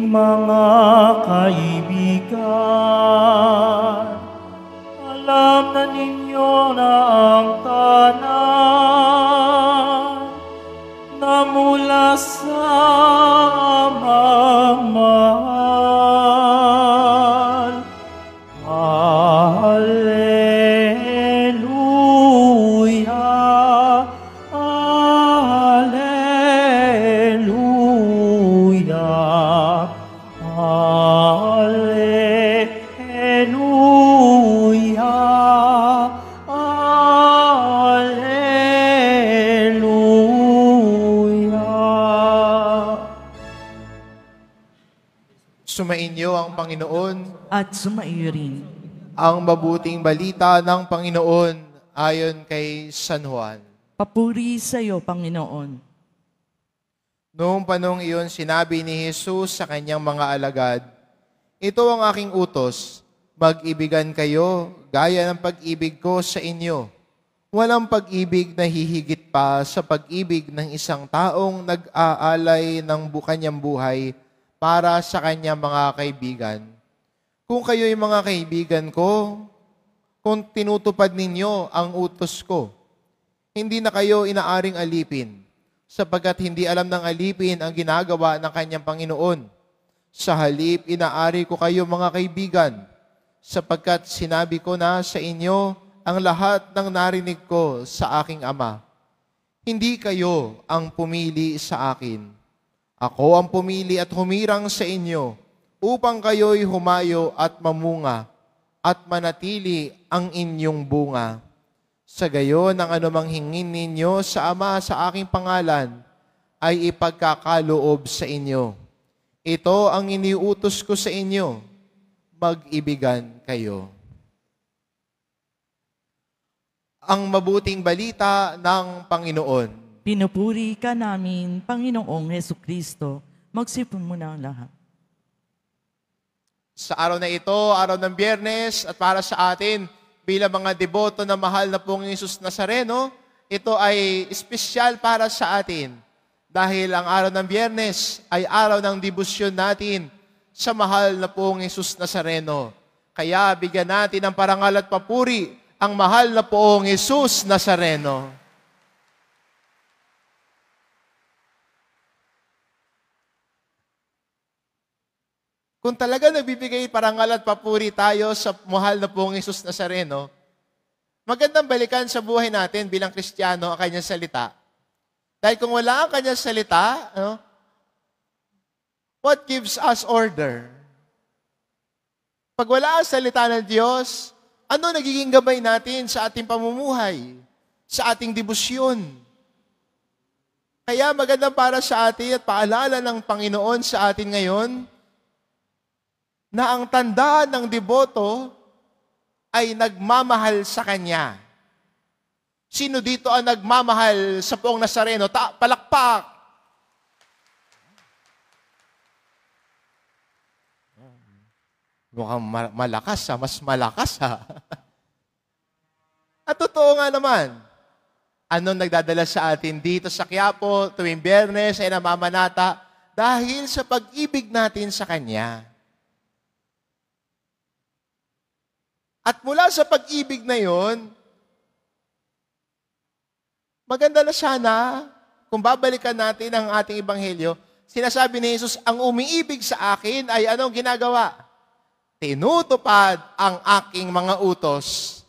mga kaibigan, alam na ninyo na ang tanan na mula sa amang mahal. Alleluia, Alleluia, Alleluia, Alleluia. Sumainyo ang Panginoon. At sumaiyo rin. Ang mabuting balita ng Panginoon ayon kay San Juan. Papuri sa iyo, Panginoon. Noong panong iyon, sinabi ni Jesus sa kanyang mga alagad, "Ito ang aking utos, mag-ibigan kayo gaya ng pag-ibig ko sa inyo. Walang pag-ibig na hihigit pa sa pag-ibig ng isang taong nag-aalay ng kanyang buhay para sa kanyang mga kaibigan. Kung kayo'y mga kaibigan ko, kung tinutupad ninyo ang utos ko, hindi na kayo inaaring alipin, sapagkat hindi alam ng alipin ang ginagawa ng kanyang Panginoon. Sa halip, inaari ko kayo mga kaibigan, sapagkat sinabi ko na sa inyo ang lahat ng narinig ko sa aking Ama. Hindi kayo ang pumili sa akin. Ako ang pumili at humirang sa inyo, upang kayo'y humayo at mamunga, at manatili ang inyong bunga. Sa gayon, ang anumang hingin ninyo sa Ama sa aking pangalan, ay ipagkakaloob sa inyo. Ito ang iniutos ko sa inyo, mag-ibigan kayo." Ang mabuting balita ng Panginoon. Pinupuri ka namin, Panginoong Hesukristo. Magsipon mo na ang lahat. Sa araw na ito, araw ng Biyernes, at para sa atin, bilang mga deboto na mahal na pong Jesus Nazareno, ito ay espesyal para sa atin. Dahil ang araw ng Biyernes ay araw ng debosyon natin sa mahal na pong Jesus Nazareno. Kaya bigyan natin ng parangal at papuri ang mahal na poong Jesus Nazareno. Kung talaga nagbibigay parangal at papuri tayo sa mahal na poong Jesus Nazareno, magandang balikan sa buhay natin bilang Kristiyano ang kanyang salita. Dahil kung wala ang kanyang salita, what gives us order? Pag wala ang salita ng Diyos, ano nagiging gabay natin sa ating pamumuhay, sa ating debosyon? Kaya magandang para sa atin at paalala ng Panginoon sa atin ngayon, na ang tandaan ng deboto ay nagmamahal sa Kanya. Sino dito ang nagmamahal sa poong Nazareno? Palakpak! Mukhang malakas mas malakas At totoo nga naman, anong nagdadala sa atin dito sa Quiapo tuwing Biyernes ay namamanata dahil sa pag-ibig natin sa Kanya. At mula sa pag-ibig na yon, maganda na sana kung babalikan natin ang ating ebanghelyo, sinasabi ni Jesus, ang umiibig sa akin ay anong ginagawa? Tinutupad ang aking mga utos.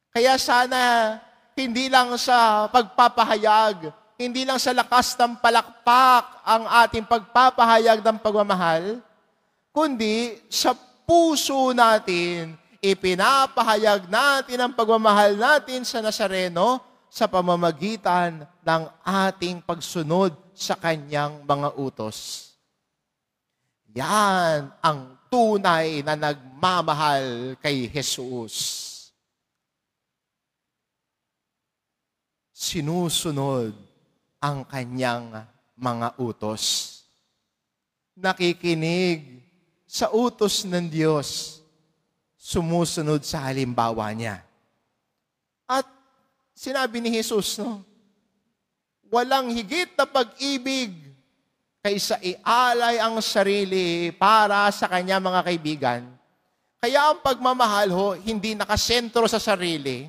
Kaya sana, hindi lang sa pagpapahayag, hindi lang sa lakas ng palakpak ang ating pagpapahayag ng pagmamahal, kundi sa puso natin, ipinapahayag natin ang pagmamahal natin sa Nazareno sa pamamagitan ng ating pagsunod sa Kanyang mga utos. Yan ang tunay na nagmamahal kay Jesus. Sinusunod ang Kanyang mga utos. Nakikinig sa utos ng Diyos, sumusunod sa halimbawa niya. At sinabi ni Jesus, walang higit na pag-ibig kaysa ialay ang sarili para sa kanya, mga kaibigan. Kaya ang pagmamahal ho, hindi nakasentro sa sarili.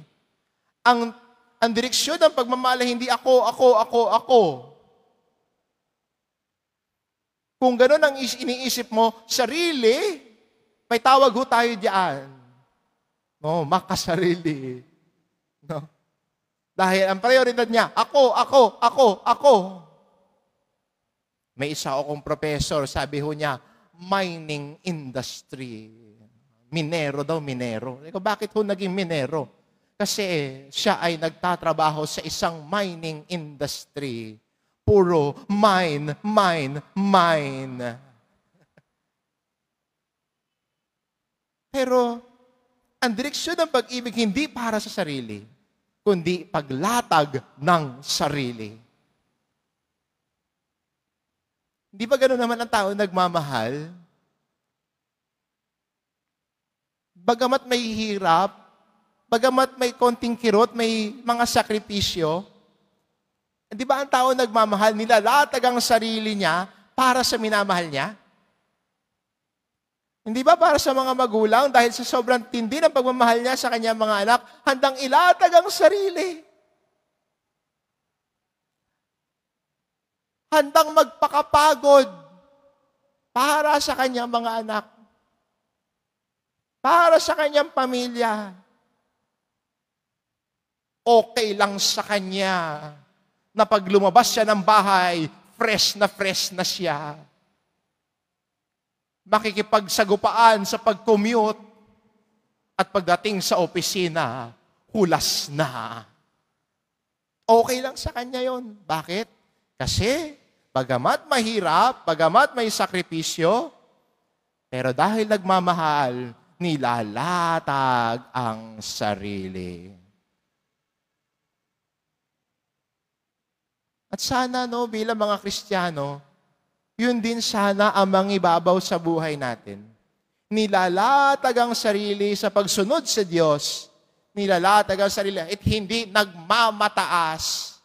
Ang direksyon ng pagmamahal ay hindi ako. Kung gano'n ang iniisip mo, sarili, may tawag ho tayo diyan. No, makasarili. No? Dahil ang prioridad niya, ako. May isa akong professor, sabi ho niya, mining industry. Minero. Bakit ho naging minero? Kasi siya ay nagtatrabaho sa isang mining industry. Puro mine. Pero, ang direksyon ng pag-ibig hindi para sa sarili, kundi paglatag ng sarili. Hindi ba gano'n naman ang tao nagmamahal? Bagamat may hirap, bagamat may konting kirot, may mga sakripisyo, di ba ang tao nagmamahal, nilalatag ang sarili niya para sa minamahal niya? Hindi ba para sa mga magulang, dahil sa sobrang tindi ng pagmamahal niya sa kanyang mga anak, handang ilatag ang sarili. Handang magpakapagod para sa kanyang mga anak. Para sa kanyang pamilya. Okay lang sa kanya na pag lumabas siya ng bahay, fresh na siya. Makikipagsagupaan sa pag-commute at pagdating sa opisina, hulas na. Okay lang sa kanya yon. Bakit? Kasi, bagamat mahirap, bagamat may sakripisyo, pero dahil nagmamahal, nilalatag ang sarili. At sana, bilang mga Kristiyano, yun din sana ang mangibabaw sa buhay natin. Nilalatag ang sarili sa pagsunod sa Diyos. Nilalatag ang sarili at hindi nagmamataas.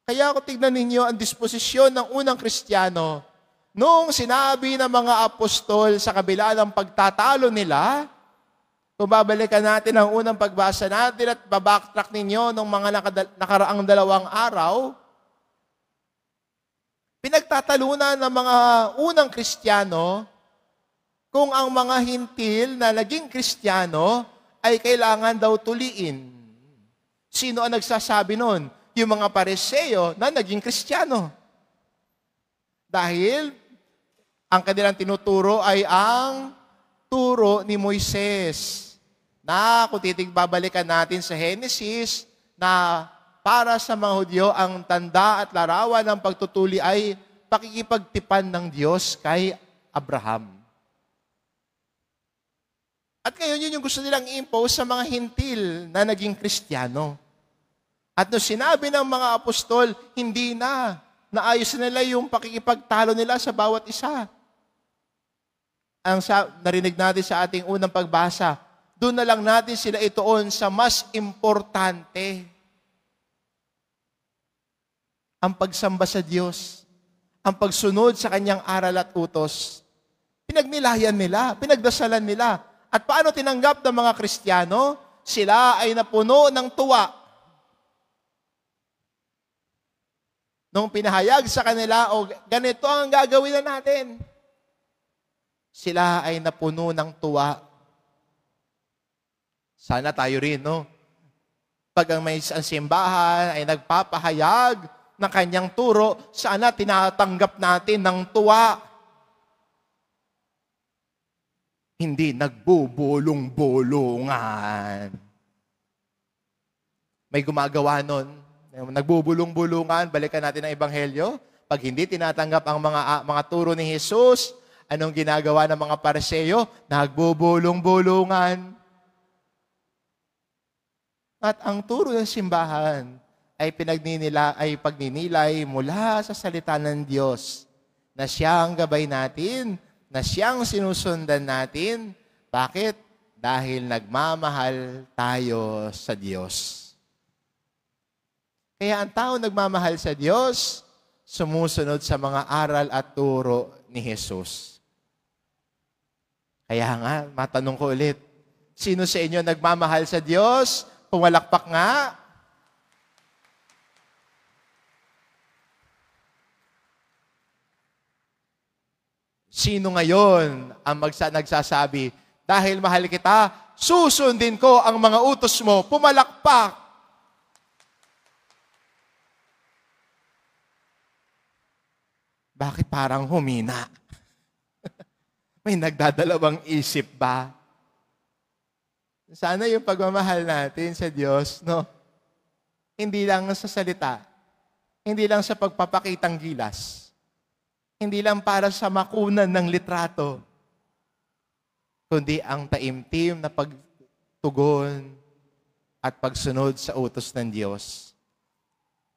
Kaya kung tignan ninyo ang disposisyon ng unang Kristiyano, noong sinabi ng mga apostol sa kabila ng pagtatalo nila, kung babalikan natin ang unang pagbasa natin at babacktrack ninyo ng mga nakaraang 2 araw, pinagtatalunan ng mga unang Kristiyano kung ang mga hintil na naging Kristiyano ay kailangan daw tuliin. Sino ang nagsasabi nun? Yung mga Pariseo na naging Kristiyano. Dahil ang kanilang tinuturo ay ang turo ni Moises. Na kung babalikan natin sa Genesis, na para sa mga Hudyo, ang tanda at larawan ng pagtutuli ay pakikipagtipan ng Diyos kay Abraham. At ngayon yun yung gusto nilang i-impose sa mga hintil na naging Kristiyano. At nung sinabi ng mga apostol, hindi na. Naayos nila yung pakikipagtalo nila sa bawat isa. Ang narinig natin sa ating unang pagbasa, doon na lang natin sila ituon sa mas importante. Ang pagsamba sa Diyos, ang pagsunod sa Kanyang aral at utos. Pinagnilayan nila, pinagdasalan nila. At paano tinanggap ng mga Kristiyano? Sila ay napuno ng tuwa. Nung pinahayag sa kanila, ganito ang gagawin na natin. Sila ay napuno ng tuwa. Sana tayo rin, Pag ang may simbahan ay nagpapahayag ng kanyang turo, sana tinatanggap natin ng tuwa. Hindi nagbubulong-bulungan. May gumagawa nun. Nagbubulong-bulungan, balikan natin ang Ebanghelyo. Pag hindi tinatanggap ang mga turo ni Jesus, anong ginagawa ng mga Pariseo? Nagbubulong-bulungan. At ang turo ng simbahan ay pagninilay mula sa salita ng Diyos na siyang gabay natin, na siyang sinusundan natin. Bakit? Dahil nagmamahal tayo sa Diyos. Kaya ang tao nagmamahal sa Diyos, sumusunod sa mga aral at turo ni Jesus. Kaya nga, matanong ko ulit, sino sa inyo nagmamahal sa Diyos? Pumalakpak nga. Sino ngayon ang nagsasabi, dahil mahal kita, susundin ko ang mga utos mo, pumalakpak. Bakit parang humina? May nagdadalawang isip ba? Sana yung pagmamahal natin sa Diyos, no? Hindi lang sa salita, hindi lang sa pagpapakitang gilas, hindi lang para sa makunan ng litrato, kundi ang taimtim na pagtugon at pagsunod sa utos ng Diyos.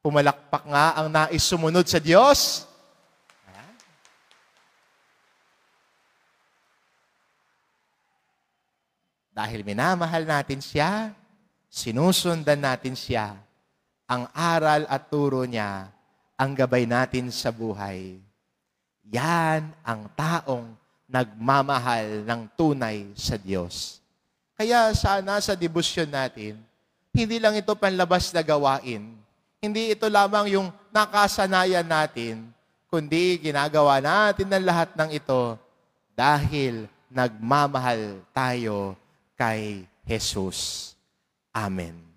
Pumalakpak nga ang nais sumunod sa Diyos. Dahil minamahal natin siya, sinusundan natin siya, ang aral at turo niya, ang gabay natin sa buhay. Yan ang taong nagmamahal ng tunay sa Diyos. Kaya sana sa debosyon natin, hindi lang ito panlabas na gawain, hindi ito lamang yung nakasanayan natin, kundi ginagawa natin ang lahat ng ito dahil nagmamahal tayo kay Jesus. Amen.